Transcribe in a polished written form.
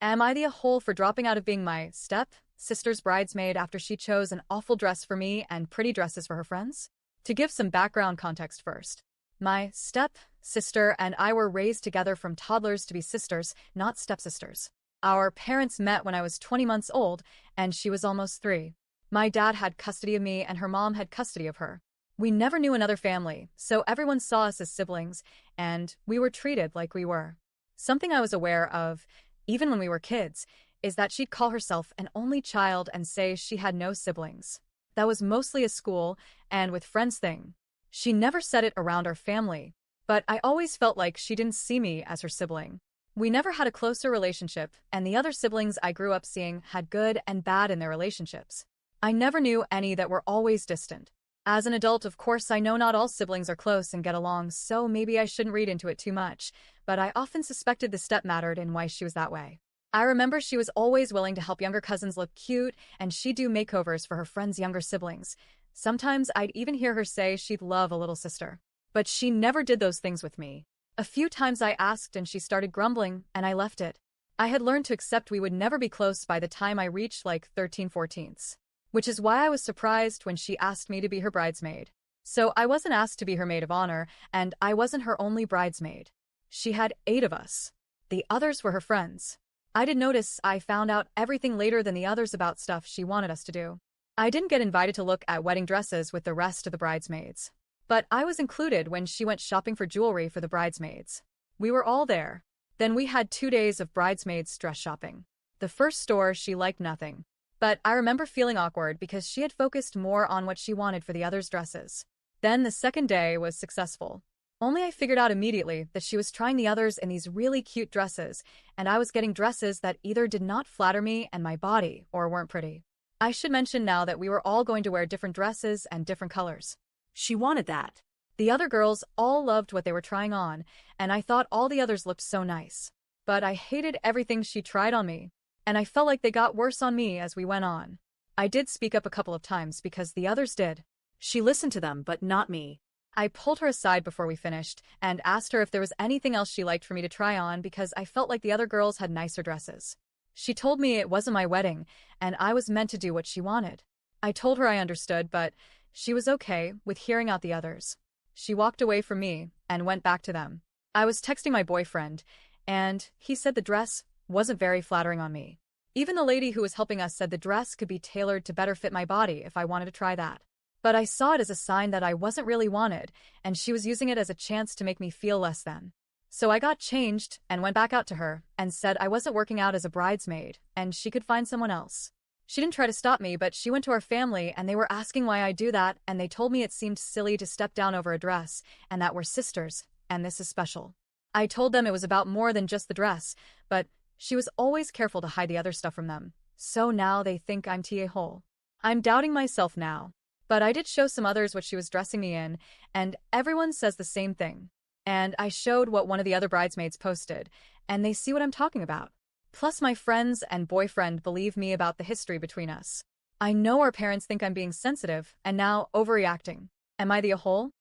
Am I the a-hole for dropping out of being my step-sister's bridesmaid after she chose an awful dress for me and pretty dresses for her friends? To give some background context first, my step-sister and I were raised together from toddlers to be sisters, not stepsisters. Our parents met when I was 20 months old, and she was almost 3. My dad had custody of me and her mom had custody of her. We never knew another family, so everyone saw us as siblings, and we were treated like we were. Something I was aware of, even when we were kids, is that she'd call herself an only child and say she had no siblings. That was mostly a school and with friends thing. She never said it around our family, but I always felt like she didn't see me as her sibling. We never had a closer relationship, and the other siblings I grew up seeing had good and bad in their relationships. I never knew any that were always distant. As an adult, of course, I know not all siblings are close and get along, so maybe I shouldn't read into it too much, but I often suspected the step mattered in why she was that way. I remember she was always willing to help younger cousins look cute, and she'd do makeovers for her friends' younger siblings. Sometimes I'd even hear her say she'd love a little sister. But she never did those things with me. A few times I asked and she started grumbling, and I left it. I had learned to accept we would never be close by the time I reached like 13-14s. Which is why I was surprised when she asked me to be her bridesmaid. So I wasn't asked to be her maid of honor, and I wasn't her only bridesmaid. She had 8 of us. The others were her friends. I did notice I found out everything later than the others about stuff she wanted us to do. I didn't get invited to look at wedding dresses with the rest of the bridesmaids. But I was included when she went shopping for jewelry for the bridesmaids. We were all there. Then we had 2 days of bridesmaids dress shopping. The first store she liked nothing. But I remember feeling awkward because she had focused more on what she wanted for the others' dresses. Then the second day was successful. Only I figured out immediately that she was trying the others in these really cute dresses, and I was getting dresses that either did not flatter me and my body or weren't pretty. I should mention now that we were all going to wear different dresses and different colors. She wanted that. The other girls all loved what they were trying on, and I thought all the others looked so nice. But I hated everything she tried on me. And I felt like they got worse on me as we went on. I did speak up a couple of times because the others did. She listened to them, but not me. I pulled her aside before we finished and asked her if there was anything else she liked for me to try on because I felt like the other girls had nicer dresses. She told me it wasn't my wedding and I was meant to do what she wanted. I told her I understood, but she was okay with hearing out the others. She walked away from me and went back to them. I was texting my boyfriend, and he said the dress wasn't very flattering on me. Even the lady who was helping us said the dress could be tailored to better fit my body if I wanted to try that. But I saw it as a sign that I wasn't really wanted, and she was using it as a chance to make me feel less than. So I got changed and went back out to her and said I wasn't working out as a bridesmaid and she could find someone else. She didn't try to stop me, but she went to our family and they were asking why I do that, and they told me it seemed silly to step down over a dress and that we're sisters, and this is special. I told them it was about more than just the dress, but she was always careful to hide the other stuff from them. So now they think I'm a-hole. I'm doubting myself now. But I did show some others what she was dressing me in, and everyone says the same thing. And I showed what one of the other bridesmaids posted, and they see what I'm talking about. Plus my friends and boyfriend believe me about the history between us. I know our parents think I'm being sensitive and now overreacting. Am I the a-hole?